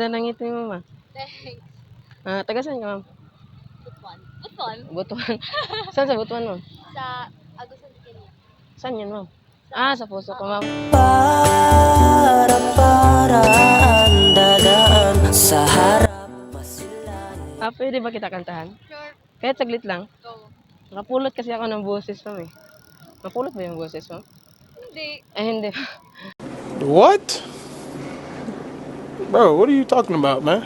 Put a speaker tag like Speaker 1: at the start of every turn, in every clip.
Speaker 1: ganda ng ngiti mo, ma.
Speaker 2: Thanks.
Speaker 1: Taga saan ka, ma'am?
Speaker 2: Butuan. Butuan?
Speaker 1: Butuan. Saan sa Butuan, ma'am?
Speaker 2: Sa Agusan, Kenya.
Speaker 1: Saan yan, ma'am? Sa puso ko, ma'am.
Speaker 3: Para-paraan dadaan sa harap masilan.
Speaker 1: Pwede ba kita kantahan?
Speaker 2: Sure.
Speaker 1: Kahit saglit lang.
Speaker 2: Go.
Speaker 1: Nakapulot kasi ako ng boses, ma'am, eh. Napulot ba yung boses, ma'am?
Speaker 2: Hindi.
Speaker 1: Hindi.
Speaker 4: What? Bro, what are you talking about, man?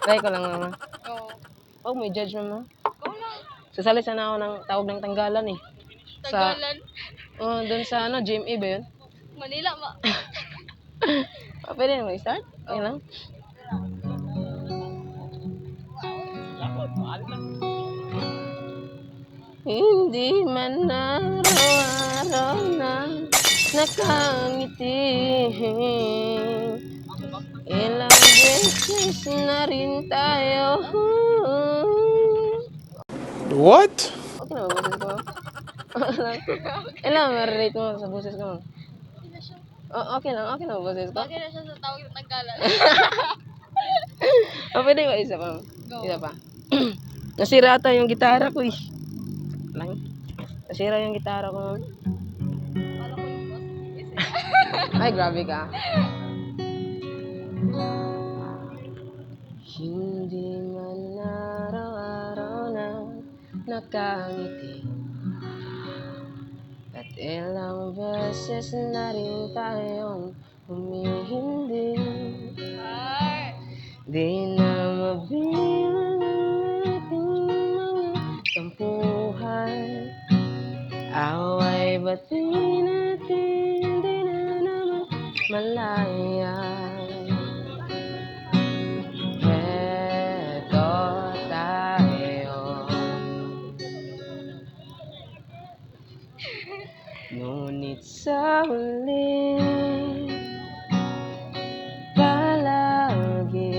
Speaker 1: Try ko lang, mama.
Speaker 2: Go.
Speaker 1: Oh, may judge, mama.
Speaker 2: Go lang.
Speaker 1: Sasali sana ako ng tawag ng tanggalan, eh.
Speaker 2: Tagalan.
Speaker 1: Doon sa, GMA ba yun?
Speaker 2: Manila,
Speaker 1: Pwede na mag-start? Okay lang? Hindi man araw-araw na nakangiti, ilang beses na rin tayo.
Speaker 4: What?
Speaker 1: Okay na ba boses ko, ma'am? Ilan ma-rate mo sa boses ko, ma'am? Okay na ba boses ko?
Speaker 2: Bagay na siya sa tawag ng Tagalan.
Speaker 1: Pwede ba isa pa, ma'am?
Speaker 2: Go.
Speaker 1: Isa pa. Nasira ata yung gitara ko, eh. Lang. Nasira yung gitara ko, ma'am.
Speaker 2: Wala ko yung boss.
Speaker 1: Ay, grabe ka. Hindi man araw-araw na nakangiti, at ilang beses na rin tayong humihindi.
Speaker 2: Ay.
Speaker 1: Di na mabilang ang ating mga tampuhan. Away ba't di natin di na naman malayan? Heto tayo, ngunit sa huli palagi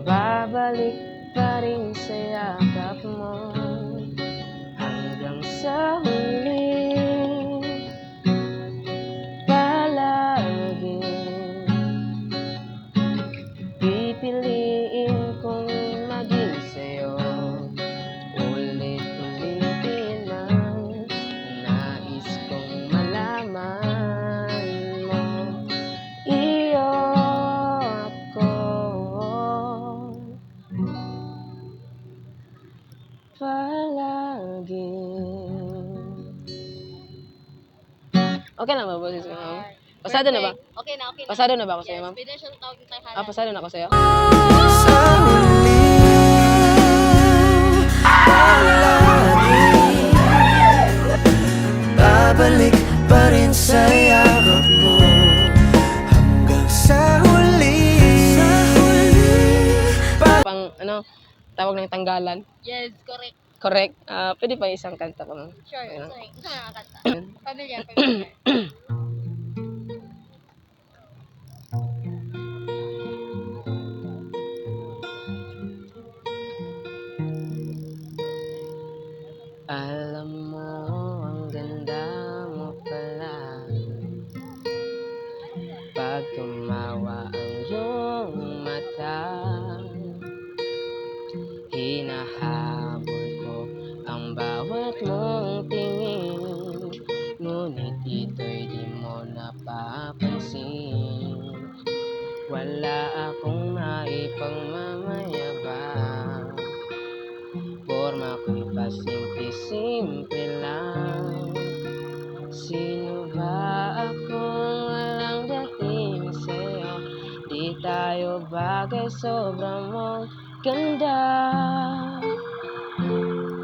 Speaker 1: babalik pa rin sa yakap mo. Hanggang sa huli palagi pipiliin kong maging sa'yo. Ulit-ulitin ang nais kong malaman mo. Iyo ako palagi. Okay lang ba boses ko, ma'am? Pasado na ba?
Speaker 2: Okay na.
Speaker 1: Pasado na ba ako sa'yo, ma'am?
Speaker 2: Pwede na siya sa tawag ng Tagalan.
Speaker 1: Pasado na ako sa'yo?
Speaker 3: Sa huli palagi babalik pa rin sa yakap mo. Hanggang sa huli
Speaker 1: Tawag ng tanggalan.
Speaker 2: Yes, correct.
Speaker 1: Correct. Pwede pa isang kanta ko, ma'am?
Speaker 2: Sure.
Speaker 1: Okay lang.
Speaker 2: Sorry. Gusto mo nakakanta?
Speaker 1: Ayun.
Speaker 2: Familiar.
Speaker 1: Alam mo, ang ganda mo pala pag tumawa ang iyong mata. Hinahabol ko ang bawat mong tingin, ngunit ito'y di mo napapansin. Wala akong naipagmamayabang, porma ko'y pasimple-simple lang. Sino ba akong walang dating sa'yo? Di tayo bagay, sobrang mong ganda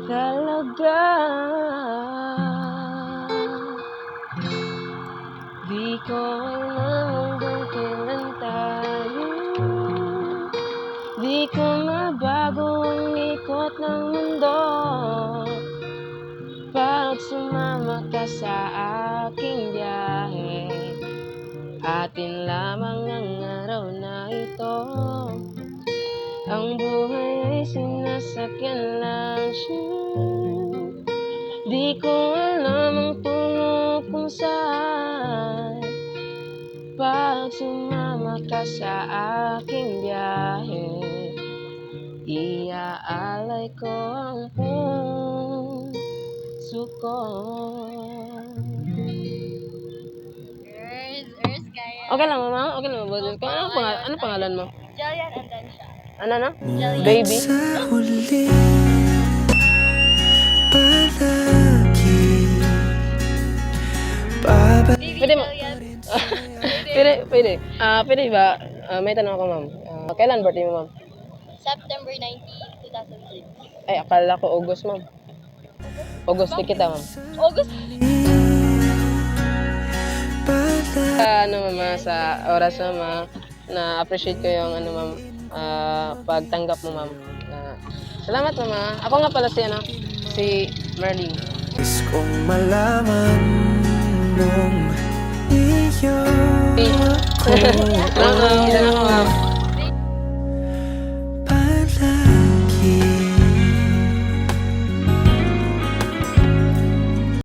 Speaker 1: talaga. Di ko alam hanggang kailan tayo, di ko mabago ang ikot ng mundo. Pag sumama ka sa aking biyahe, atin lamang ang araw na ito. Ang buhay ay sinasakyan lang siya, di ko alam ang tungo kung saan. Pag sumama ka sa aking biyahe, iaalay ko ang puso ko.
Speaker 2: Earth, kaya.
Speaker 1: Okay lang, mama? Okay lang, boses ko. Ano pangalan mo?
Speaker 2: Jillian and then siya.
Speaker 1: Ano na?
Speaker 3: Ngunit
Speaker 1: Baby?
Speaker 3: sa huli, palagi babalik.
Speaker 2: Baby
Speaker 1: Pwede mo-
Speaker 2: Jillian.
Speaker 1: Pwede. Pwede ba? May tanong ako, ma'am. Kailan birthday mo, ma'am?
Speaker 2: September 19, 2006.
Speaker 1: Ay, akala ko August, ma'am. August kita, ma'am.
Speaker 2: August.
Speaker 1: Ano, mama, sa oras, mama, na-appreciate ko yung, ano, ma'am, pagtanggap mo, ma'am. Salamat, mama. Ako nga pala si Merlin.
Speaker 3: Nais kong malaman mong iyo ako.
Speaker 1: Salamat, ma'am.